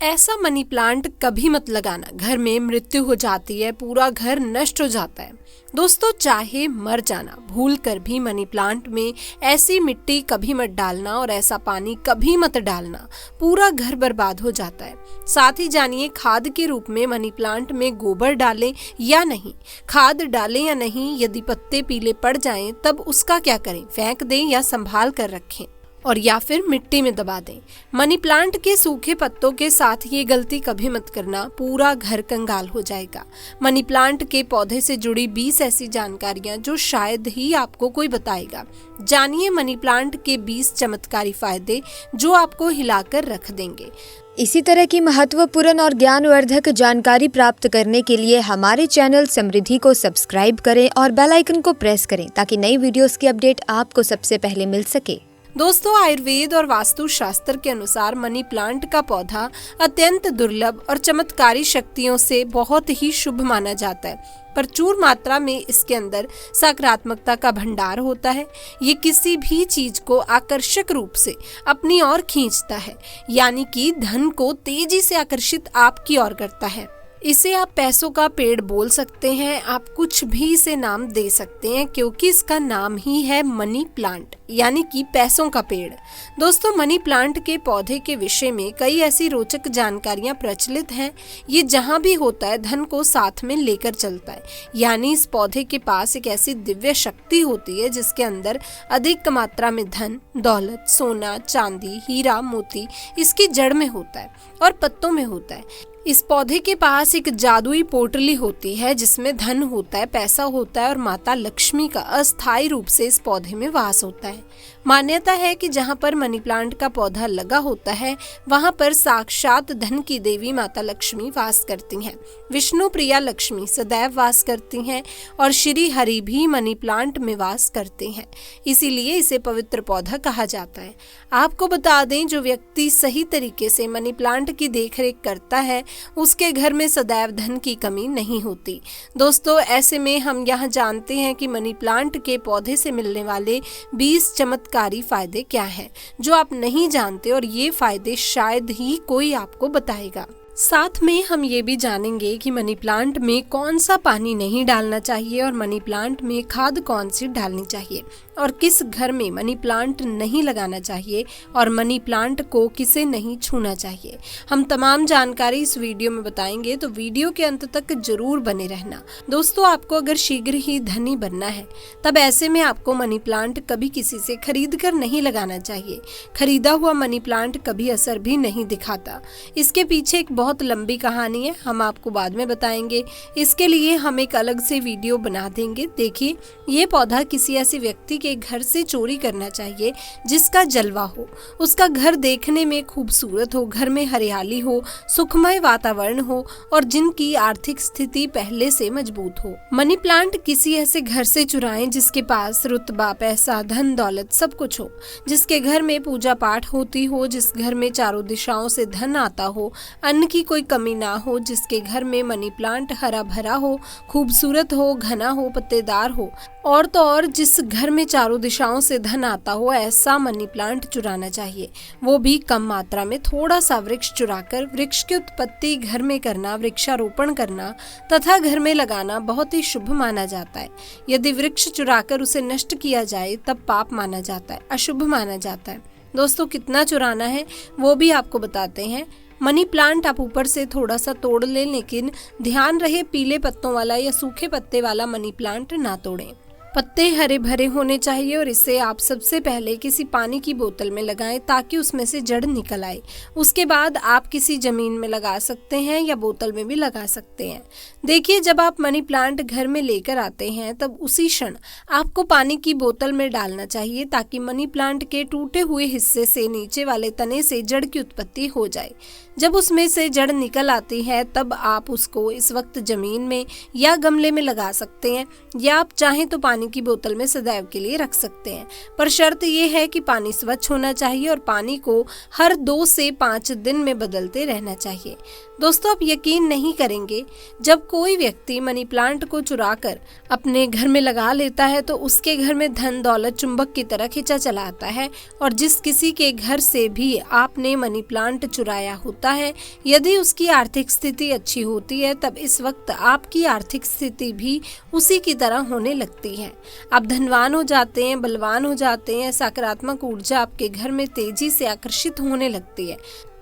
ऐसा money plant कभी मत लगाना, घर में मृत्यु हो जाती है, पूरा घर नष्ट हो जाता है। दोस्तों, चाहे मर जाना, भूल कर भी मनी प्लांट में ऐसी मिट्टी कभी मत डालना और ऐसा पानी कभी मत डालना, पूरा घर बर्बाद हो जाता है। साथ ही जानिए खाद के रूप में मनी प्लांट में गोबर डालें या नहीं, खाद डालें या नहीं, यदि पत्ते पीले पड़ जाएं तब उसका क्या करें, फेंक दें या संभाल कर रखें और या फिर मिट्टी में दबा दें। मनी प्लांट के सूखे पत्तों के साथ ये गलती कभी मत करना, पूरा घर कंगाल हो जाएगा। मनी प्लांट के पौधे से जुड़ी 20 ऐसी जानकारियां जो शायद ही आपको कोई बताएगा। जानिए मनी प्लांट के 20 चमत्कारी फायदे जो आपको हिलाकर रख देंगे। इसी तरह की महत्वपूर्ण और ज्ञानवर्धक जानकारी प्राप्त करने के लिए हमारे चैनल समृद्धि को सब्सक्राइब करें और बेल आइकन को प्रेस करें ताकि नई वीडियोस की अपडेट आपको सबसे पहले मिल सके। दोस्तों, आयुर्वेद और वास्तु शास्त्र के अनुसार मनी प्लांट का पौधा अत्यंत दुर्लभ और चमत्कारी शक्तियों से बहुत ही शुभ माना जाता है। प्रचुर मात्रा में इसके अंदर सकारात्मकता का भंडार होता है। ये किसी भी चीज को आकर्षक रूप से अपनी ओर खींचता है, यानी कि धन को तेजी से आकर्षित आपकी ओर करता है। इसे आप पैसों का पेड़ बोल सकते हैं, आप कुछ भी इसे नाम दे सकते हैं क्योंकि इसका नाम ही है मनी प्लांट, यानी कि पैसों का पेड़। दोस्तों, मनी प्लांट के पौधे के विषय में कई ऐसी रोचक जानकारियां प्रचलित हैं। ये जहां भी होता है धन को साथ में लेकर चलता है, यानी इस पौधे के पास एक ऐसी दिव्य शक्ति होती है जिसके अंदर अधिक मात्रा में धन, दौलत, सोना, चांदी, हीरा, मोती इसकी जड़ में होता है और पत्तों में होता है। इस पौधे के पास एक जादुई पोटली होती है जिसमें धन होता है, पैसा होता है और माता लक्ष्मी का अस्थायी रूप से इस पौधे में वास होता है। मान्यता है कि जहाँ पर मनी प्लांट का पौधा लगा होता है वहाँ पर साक्षात धन की देवी माता लक्ष्मी वास करती हैं। विष्णु प्रिया लक्ष्मी सदैव वास करती हैं और श्री हरि भी मनी प्लांट में वास करते हैं, इसीलिए इसे पवित्र पौधा कहा जाता है। आपको बता दें, जो व्यक्ति सही तरीके से मनी प्लांट की देखरेख करता है उसके घर में सदैव धन की कमी नहीं होती। दोस्तों, ऐसे में हम यहाँ जानते हैं कि मनी प्लांट के पौधे से मिलने वाले 20 चमत्कारी फायदे क्या हैं जो आप नहीं जानते, और ये फायदे शायद ही कोई आपको बताएगा। साथ में हम ये भी जानेंगे कि मनी प्लांट में कौन सा पानी नहीं डालना चाहिए और मनी प्लांट में खाद कौन सी डालनी चाहिए और किस घर में मनी प्लांट नहीं लगाना चाहिए और मनी प्लांट को किसे नहीं छूना चाहिए। हम तमाम जानकारी इस वीडियो में बताएंगे, तो वीडियो के अंत तक जरूर बने रहना। दोस्तों, आपको अगर शीघ्र ही धनी बनना है तब ऐसे में आपको मनी प्लांट कभी किसी से खरीद कर नहीं लगाना चाहिए। खरीदा हुआ मनी प्लांट कभी असर भी नहीं दिखाता। इसके पीछे एक बहुत लंबी कहानी है, हम आपको बाद में बताएंगे। इसके लिए हम एक अलग से वीडियो बना देंगे। देखिए, ये पौधा किसी ऐसे व्यक्ति के घर से चोरी करना चाहिए जिसका जलवा हो, उसका घर देखने में खूबसूरत हो, घर में हरियाली हो, सुखमय वातावरण हो और जिनकी आर्थिक स्थिति पहले से मजबूत हो। मनी प्लांट किसी ऐसे घर से चुराएं जिसके पास रुतबा, पैसा, धन, दौलत सब कुछ हो, जिसके घर में पूजा पाठ होती हो, जिस घर में चारों दिशाओं से धन आता हो, अन्न की कोई कमी ना हो, जिसके घर में मनी प्लांट हरा भरा हो, खूबसूरत हो, घना हो, पत्तेदार हो और तो और जिस घर में चारों दिशाओं से धन आता हो, ऐसा मनी प्लांट चुराना चाहिए। वो भी कम मात्रा में, थोड़ा सा वृक्ष चुराकर वृक्ष की उत्पत्ति घर में करना, वृक्षारोपण करना तथा घर में लगाना बहुत ही शुभ माना जाता है। यदि वृक्ष चुराकर उसे नष्ट किया जाए तब पाप माना जाता है, अशुभ माना जाता है। दोस्तों, कितना चुराना है वो भी आपको बताते हैं। मनी प्लांट आप ऊपर से थोड़ा सा तोड़ लें, लेकिन ध्यान रहे पीले पत्तों वाला या सूखे पत्ते वाला मनी प्लांट ना तोड़ें। पत्ते हरे भरे होने चाहिए और इसे आप सबसे पहले किसी पानी की बोतल में लगाएं ताकि उसमें से जड़ निकल आए। उसके बाद आप किसी जमीन में लगा सकते हैं या बोतल में भी लगा सकते हैं। देखिए, जब आप मनी प्लांट घर में लेकर आते हैं तब उसी क्षण आपको पानी की बोतल में डालना चाहिए ताकि मनी प्लांट के टूटे हुए हिस्से से नीचे वाले तने से जड़ की उत्पत्ति हो जाए। जब उसमें से जड़ निकल आती है तब आप उसको इस वक्त जमीन में या गमले में लगा सकते हैं, या आप चाहें तो पानी पानी की बोतल में सदैव के लिए रख सकते हैं, पर शर्त ये है कि पानी स्वच्छ होना चाहिए और पानी को हर 2 से 5 दिन में बदलते रहना चाहिए। दोस्तों, आप यकीन नहीं करेंगे, जब कोई व्यक्ति मनी प्लांट को चुराकर अपने घर में लगा लेता है तो उसके घर में धन दौलत चुंबक की तरह खींचा चला आता है। और जिस किसी के घर से भी आपने मनी प्लांट चुराया होता है, यदि उसकी आर्थिक स्थिति अच्छी होती है, तब इस वक्त आपकी आर्थिक स्थिति भी उसी की तरह होने लगती है। आप धनवान हो जाते हैं, बलवान हो जाते हैं, सकारात्मक ऊर्जा आपके घर में तेजी से आकर्षित होने लगती है।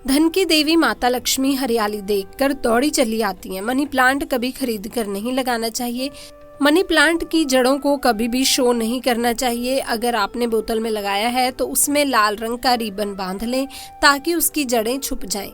धन की देवी माता लक्ष्मी हरियाली देखकर दौड़ी चली आती हैं। मनी प्लांट कभी खरीद कर नहीं लगाना चाहिए। मनी प्लांट की जड़ों को कभी भी शो नहीं करना चाहिए। अगर आपने बोतल में लगाया है तो उसमें लाल रंग का रिबन बांध लें ताकि उसकी जड़ें छुप जाएं।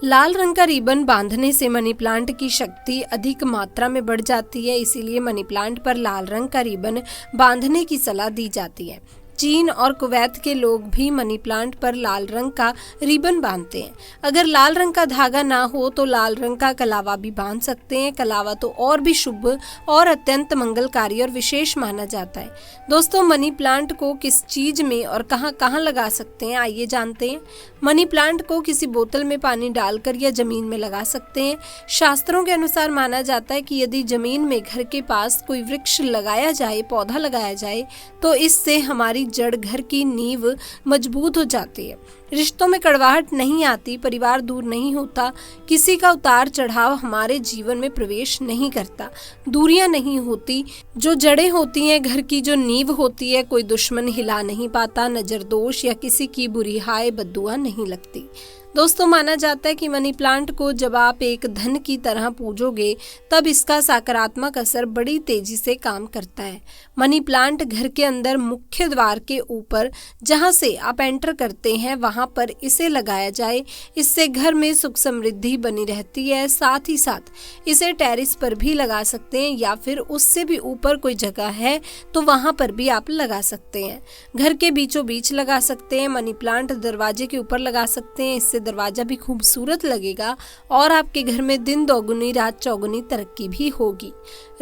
लाल रंग का रिबन बांधने से मनी प्लांट की शक्ति अधिक मात्रा में बढ़ जाती है, इसीलिए मनी प्लांट पर लाल रंग का रिबन बांधने की सलाह दी जाती है। चीन और कुवैत के लोग भी मनी प्लांट पर लाल रंग का रिबन बांधते हैं। अगर लाल रंग का धागा ना हो तो लाल रंग का कलावा भी बांध सकते हैं। कलावा तो और भी शुभ और अत्यंत मंगलकारी और विशेष माना जाता है। दोस्तों, मनी प्लांट को किस चीज में और कहां कहां लगा सकते हैं, आइए जानते हैं। मनी प्लांट को किसी बोतल में पानी डालकर या जमीन में लगा सकते हैं। शास्त्रों के अनुसार माना जाता है कि यदि जमीन में घर के पास कोई वृक्ष लगाया जाए, पौधा लगाया जाए, तो इससे हमारी जड़, घर की नींव मजबूत हो जाती है। रिश्तों में कड़वाहट नहीं आती, परिवार दूर नहीं होता, किसी का उतार चढ़ाव हमारे जीवन में प्रवेश नहीं करता, दूरियां नहीं होती। जो जड़ें होती हैं, घर की जो नींव होती है, कोई दुश्मन हिला नहीं पाता, नजर दोष या किसी की बुरी हाय बद्दुआ नहीं लगती। दोस्तों, माना जाता है कि मनी प्लांट को जब आप एक धन की तरह पूजोगे तब इसका सकारात्मक असर बड़ी तेजी से काम करता है। मनी प्लांट घर के अंदर मुख्य द्वार के ऊपर जहां से आप एंटर करते हैं वहां पर इसे लगाया जाए। इससे घर में सुख समृद्धि बनी रहती है। साथ ही साथ इसे टेरेस पर भी लगा सकते हैं या फिर उससे भी ऊपर कोई जगह है तो वहां पर भी आप लगा सकते हैं। घर के बीचों बीच लगा सकते हैं। मनी प्लांट दरवाजे के ऊपर लगा सकते हैं, इससे दरवाजा भी खूबसूरत लगेगा और आपके घर में दिन दोगुनी रात चौगुनी तरक्की भी होगी।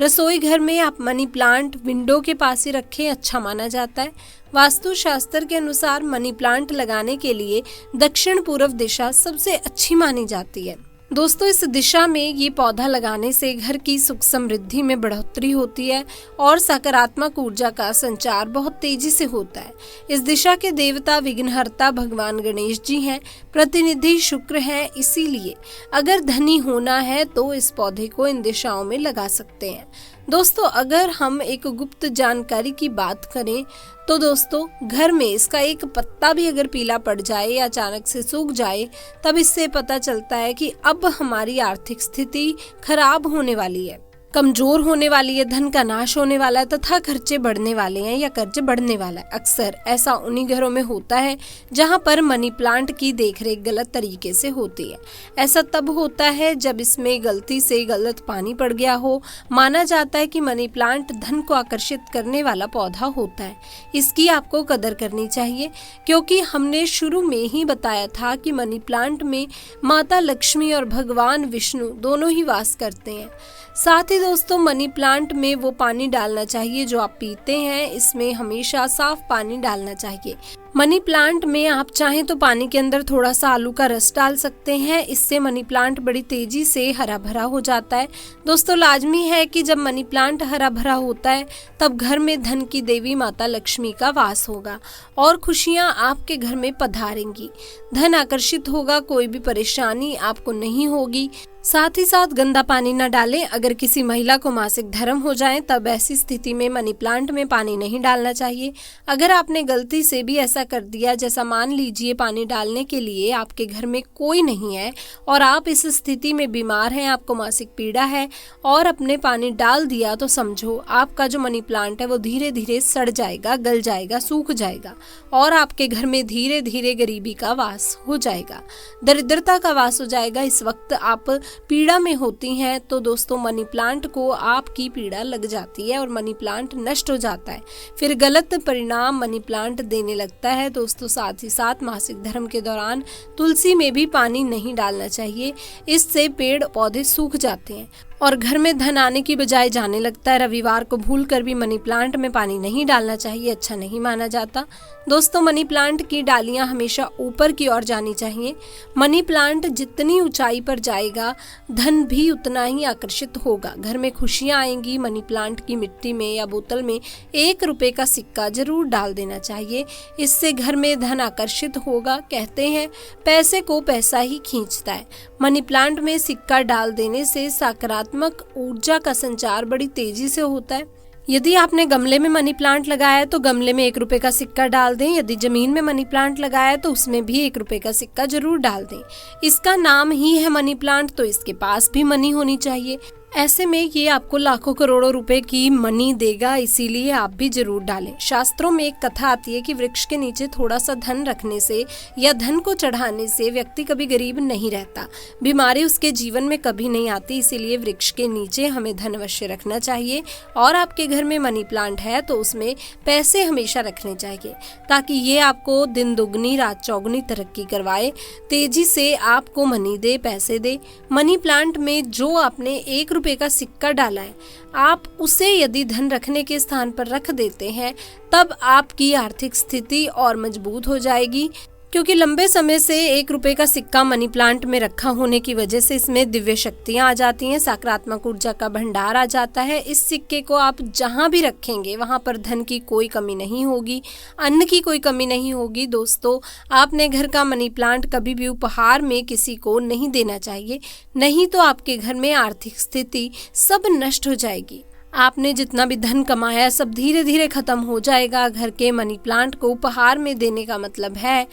रसोई घर में आप मनी प्लांट विंडो के पास ही रखें, अच्छा माना जाता है। वास्तु शास्त्र के अनुसार मनी प्लांट लगाने के लिए दक्षिण पूर्व दिशा सबसे अच्छी मानी जाती है। दोस्तों, इस दिशा में ये पौधा लगाने से घर की सुख समृद्धि में बढ़ोतरी होती है और सकारात्मक ऊर्जा का संचार बहुत तेजी से होता है। इस दिशा के देवता विघ्नहर्ता भगवान गणेश जी हैं, प्रतिनिधि शुक्र हैं, इसीलिए अगर धनी होना है तो इस पौधे को इन दिशाओं में लगा सकते हैं। दोस्तों, अगर हम एक गुप्त जानकारी की बात करें तो दोस्तों, घर में इसका एक पत्ता भी अगर पीला पड़ जाए या अचानक से सूख जाए तब इससे पता चलता है कि अब हमारी आर्थिक स्थिति खराब होने वाली है, कमजोर होने वाली है, धन का नाश होने वाला है तथा खर्चे बढ़ने वाले हैं या कर्ज बढ़ने वाला है। अक्सर ऐसा उन्हीं घरों में होता है जहां पर मनी प्लांट की देखरेख गलत तरीके से होती है। ऐसा तब होता है जब इसमें गलती से गलत पानी पड़ गया हो। माना जाता है कि मनी प्लांट धन को आकर्षित करने वाला पौधा होता है। इसकी आपको कदर करनी चाहिए क्योंकि हमने शुरू में ही बताया था कि मनी प्लांट में माता लक्ष्मी और भगवान विष्णु दोनों ही वास करते हैं। साथ ही दोस्तों, मनी प्लांट में वो पानी डालना चाहिए जो आप पीते हैं। इसमें हमेशा साफ पानी डालना चाहिए। मनी प्लांट में आप चाहें तो पानी के अंदर थोड़ा सा आलू का रस डाल सकते हैं। इससे मनी प्लांट बड़ी तेजी से हरा भरा हो जाता है। दोस्तों, लाजमी है कि जब मनी प्लांट हरा भरा होता है तब घर में धन की देवी माता लक्ष्मी का वास होगा और खुशियां आपके घर में पधारेंगी। धन आकर्षित होगा, कोई भी परेशानी आपको नहीं होगी। साथ ही साथ गंदा पानी न डालें। अगर किसी महिला को मासिक धर्म हो जाए तब ऐसी स्थिति में मनी प्लांट में पानी नहीं डालना चाहिए। अगर आपने गलती से भी ऐसा कर दिया, जैसा मान लीजिए पानी डालने के लिए आपके घर में कोई नहीं है और आप इस स्थिति में बीमार हैं, आपको मासिक पीड़ा है और अपने पानी डाल दिया, तो समझो आपका जो मनी प्लांट है वो धीरे धीरे सड़ जाएगा, गल जाएगा, सूख जाएगा और आपके घर में धीरे धीरे गरीबी का वास हो जाएगा, दरिद्रता का वास हो जाएगा। इस वक्त आप पीड़ा में होती हैं तो दोस्तों, मनी प्लांट को आपकी पीड़ा लग जाती है और मनी प्लांट नष्ट हो जाता है, फिर गलत परिणाम मनी प्लांट देने लगता है। दोस्तों, साथ ही साथ मासिक धर्म के दौरान तुलसी में भी पानी नहीं डालना चाहिए, इससे पेड़ पौधे सूख जाते हैं और घर में धन आने की बजाय जाने लगता है। रविवार को भूलकर भी मनी प्लांट में पानी नहीं डालना चाहिए, अच्छा नहीं माना जाता। दोस्तों, मनी प्लांट की डालियां हमेशा ऊपर की ओर जानी चाहिए। मनी प्लांट जितनी ऊंचाई पर जाएगा, धन भी उतना ही आकर्षित होगा। घर में खुशियां आएंगी। मनी प्लांट की मिट्टी में या बोतल में 1 रुपए का सिक्का जरूर डाल देना चाहिए, इससे घर में धन आकर्षित होगा। कहते हैं पैसे को पैसा ही खींचता है। मनी प्लांट में सिक्का डाल देने से सकारात्मक ऊर्जा का संचार बड़ी तेजी से होता है। यदि आपने गमले में मनी प्लांट लगाया है तो गमले में 1 रुपए का सिक्का डाल दें। यदि जमीन में मनी प्लांट लगाया है तो उसमें भी 1 रुपए का सिक्का जरूर डाल दें। इसका नाम ही है मनी प्लांट, तो इसके पास भी मनी होनी चाहिए। ऐसे में ये आपको लाखों करोड़ों रुपए की मनी देगा, इसीलिए आप भी जरूर डालें। शास्त्रों में एक कथा आती है कि वृक्ष के नीचे थोड़ा सा धन रखने से या धन को चढ़ाने से व्यक्ति कभी गरीब नहीं रहता, बीमारी उसके जीवन में कभी नहीं आती। इसीलिए वृक्ष के नीचे हमें धन अवश्य रखना चाहिए। और आपके घर में मनी प्लांट है तो उसमें पैसे हमेशा रखने चाहिए, ताकि ये आपको दिन दुगनी रात चौगुनी तरक्की करवाए, तेजी से आपको मनी दे, पैसे दे। मनी प्लांट में जो आपने 1 रुपए का सिक्का डाला है, आप उसे यदि धन रखने के स्थान पर रख देते हैं, तब आपकी आर्थिक स्थिति और मजबूत हो जाएगी, क्योंकि लंबे समय से 1 रुपए का सिक्का मनी प्लांट में रखा होने की वजह से इसमें दिव्य शक्तियां आ जाती हैं, सकारात्मक ऊर्जा का भंडार आ जाता है। इस सिक्के को आप जहां भी रखेंगे वहां पर धन की कोई कमी नहीं होगी, अन्न की कोई कमी नहीं होगी। दोस्तों, आपने घर का मनी प्लांट कभी भी उपहार में किसी को नहीं देना चाहिए, नहीं तो आपके घर में आर्थिक स्थिति सब नष्ट हो जाएगी। आपने जितना भी धन कमाया सब धीरे धीरे खत्म हो जाएगा। घर के मनी प्लांट को उपहार में देने का मतलब है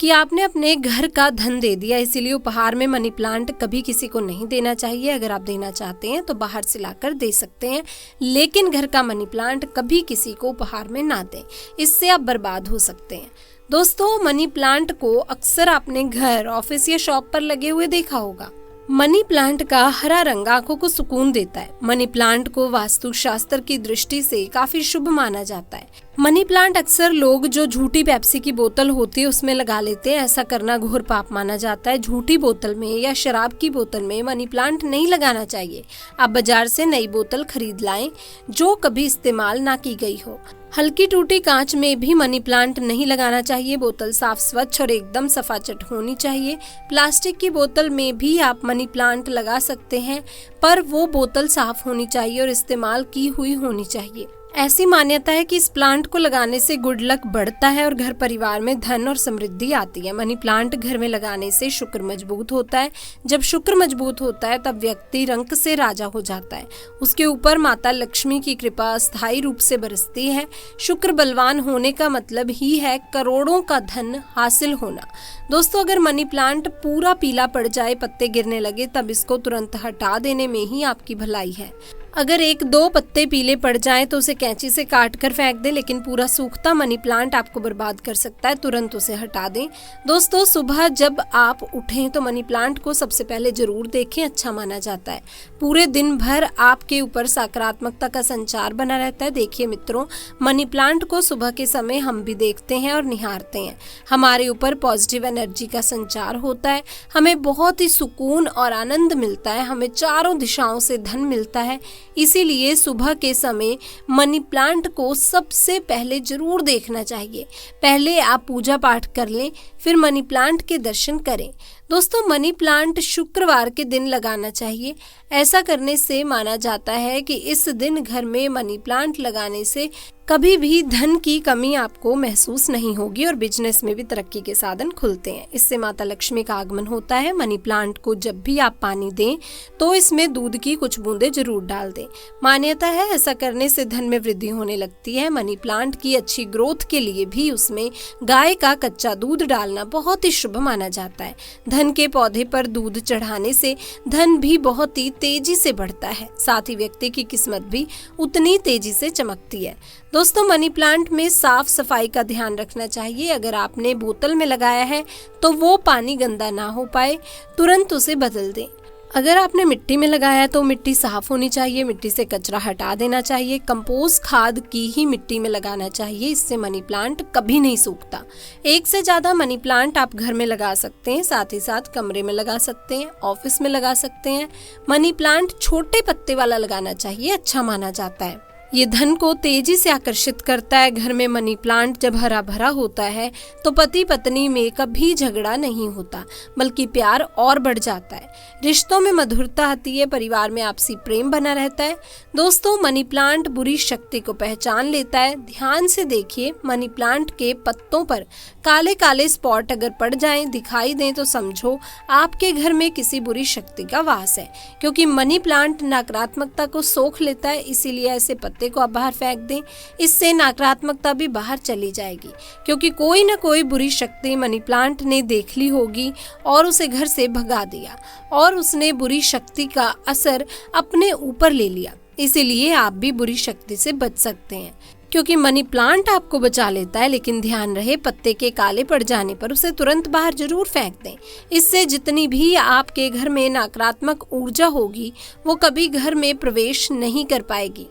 कि आपने अपने घर का धन दे दिया। इसीलिए उपहार में मनी प्लांट कभी किसी को नहीं देना चाहिए। अगर आप देना चाहते हैं तो बाहर से लाकर दे सकते हैं, लेकिन घर का मनी प्लांट कभी किसी को उपहार में ना दें, इससे आप बर्बाद हो सकते हैं। दोस्तों, मनी प्लांट को अक्सर आपने घर, ऑफिस या शॉप पर लगे हुए देखा होगा। मनी प्लांट का हरा रंग आंखों को सुकून देता है। मनी प्लांट को वास्तु शास्त्र की दृष्टि से काफी शुभ माना जाता है। मनी प्लांट अक्सर लोग जो झूठी पेप्सी की बोतल होती है उसमें लगा लेते हैं। ऐसा करना घोर पाप माना जाता है। झूठी बोतल में या शराब की बोतल में मनी प्लांट नहीं लगाना चाहिए। आप बाजार से नई बोतल खरीद लाएं जो कभी इस्तेमाल ना की गई हो। हल्की टूटी कांच में भी मनी प्लांट नहीं लगाना चाहिए। बोतल साफ, स्वच्छ और एकदम सफाचट होनी चाहिए। प्लास्टिक की बोतल में भी आप मनी प्लांट लगा सकते हैं, पर वो बोतल साफ होनी चाहिए और इस्तेमाल की हुई होनी चाहिए। ऐसी मान्यता है कि इस प्लांट को लगाने से गुड लक बढ़ता है और घर परिवार में धन और समृद्धि आती है। मनी प्लांट घर में लगाने से शुक्र मजबूत होता है। जब शुक्र मजबूत होता है तब व्यक्ति रंक से राजा हो जाता है। उसके ऊपर माता लक्ष्मी की कृपा अस्थायी रूप से बरसती है। शुक्र बलवान होने का मतलब ही है करोड़ों का धन हासिल होना। दोस्तों, अगर मनी प्लांट पूरा पीला पड़ जाए, पत्ते गिरने लगे, तब इसको तुरंत हटा देने में ही आपकी भलाई है। अगर 1-2 पत्ते पीले पड़ जाएं तो उसे कैंची से काट कर फेंक दें, लेकिन पूरा सूखता मनी प्लांट आपको बर्बाद कर सकता है, तुरंत उसे हटा दें। दोस्तों, सुबह जब आप उठें तो मनी प्लांट को सबसे पहले जरूर देखें, अच्छा माना जाता है। पूरे दिन भर आपके ऊपर सकारात्मकता का संचार बना रहता है। देखिए मित्रों, मनी प्लांट को सुबह के समय हम भी देखते हैं और निहारते हैं। हमारे ऊपर पॉजिटिव एनर्जी का संचार होता है, हमें बहुत ही सुकून और आनंद मिलता है, हमें चारों दिशाओं से धन मिलता है। इसीलिए सुबह के समय मनी प्लांट को सबसे पहले जरूर देखना चाहिए। पहले आप पूजा पाठ कर लें, फिर मनी प्लांट के दर्शन करें। दोस्तों, मनी प्लांट शुक्रवार के दिन लगाना चाहिए। ऐसा करने से माना जाता है कि इस दिन घर में मनी प्लांट लगाने से कभी भी धन की कमी आपको महसूस नहीं होगी और बिजनेस में भी तरक्की के साधन खुलते हैं। इससे माता लक्ष्मी का आगमन होता है। मनी प्लांट को जब भी आप पानी दें तो इसमें दूध की कुछ बूंदें जरूर डाल दें। मान्यता है ऐसा करने से धन में वृद्धि होने लगती है। मनी प्लांट की अच्छी ग्रोथ के लिए भी उसमें गाय का कच्चा दूध डालना बहुत ही शुभ माना जाता है। धन के पौधे पर दूध चढ़ाने से धन भी बहुत ही तेजी से बढ़ता है, साथ ही व्यक्ति की किस्मत भी उतनी तेजी से चमकती है। दोस्तों, मनी प्लांट में साफ सफाई का ध्यान रखना चाहिए। अगर आपने बोतल में लगाया है तो वो पानी गंदा ना हो पाए, तुरंत उसे बदल दें। अगर आपने मिट्टी में लगाया है तो मिट्टी साफ होनी चाहिए, मिट्टी से कचरा हटा देना चाहिए। कंपोस्ट खाद की ही मिट्टी में लगाना चाहिए, इससे मनी प्लांट कभी नहीं सूखता। एक से ज़्यादा मनी प्लांट आप घर में लगा सकते हैं, साथ ही साथ कमरे में लगा सकते हैं, ऑफिस में लगा सकते हैं। मनी प्लांट छोटे पत्ते वाला लगाना चाहिए, अच्छा माना जाता है। ये धन को तेजी से आकर्षित करता है। घर में मनी प्लांट जब हरा भरा होता है तो पति पत्नी में कभी झगड़ा नहीं होता, बल्कि प्यार और बढ़ जाता है। रिश्तों में मधुरता आती है, परिवार में आपसी प्रेम बना रहता है। दोस्तों, मनी प्लांट बुरी शक्ति को पहचान लेता है। ध्यान से देखिए, मनी प्लांट के पत्तों पर काले काले स्पॉट अगर पड़ जाएं, दिखाई दें, तो समझो आपके घर में किसी बुरी शक्ति का वास है, क्योंकि मनी प्लांट नकारात्मकता को सोख लेता है। इसीलिए ऐसे पत्ते को आप बाहर फेंक दें, इससे नकारात्मकता भी बाहर चली जाएगी, क्योंकि कोई ना कोई बुरी शक्ति मनी प्लांट ने देख ली होगी और उसे घर से भगा दिया और उसने बुरी शक्ति का असर अपने ऊपर ले लिया। इसीलिए आप भी बुरी शक्ति से बच सकते हैं, क्योंकि मनी प्लांट आपको बचा लेता है। लेकिन ध्यान रहे, पत्ते के काले पड़ जाने पर उसे तुरंत बाहर जरूर फेंक दें। इससे जितनी भी आपके घर में नकारात्मक ऊर्जा होगी वो कभी घर में प्रवेश नहीं कर पाएगी।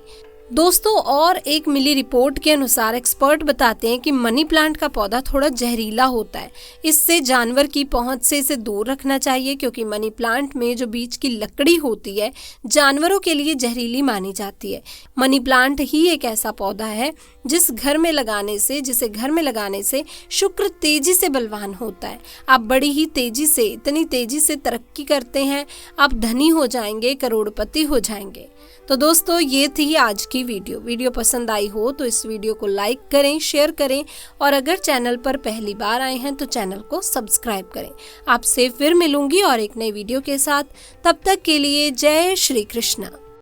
दोस्तों, और एक मिली रिपोर्ट के अनुसार एक्सपर्ट बताते हैं कि मनी प्लांट का पौधा थोड़ा जहरीला होता है। इससे जानवर की पहुंच से इसे दूर रखना चाहिए, क्योंकि मनी प्लांट में जो बीच की लकड़ी होती है जानवरों के लिए जहरीली मानी जाती है। मनी प्लांट ही एक ऐसा पौधा है जिसे घर में लगाने से शुक्र तेजी से बलवान होता है। आप बड़ी ही तेजी से, इतनी तेजी से तरक्की करते हैं, आप धनी हो जाएंगे, करोड़पति हो जाएंगे। तो दोस्तों, ये थी आज की वीडियो पसंद आई हो तो इस वीडियो को लाइक करें, शेयर करें, और अगर चैनल पर पहली बार आए हैं तो चैनल को सब्सक्राइब करें। आपसे फिर मिलूंगी और एक नई वीडियो के साथ। तब तक के लिए जय श्री कृष्ण।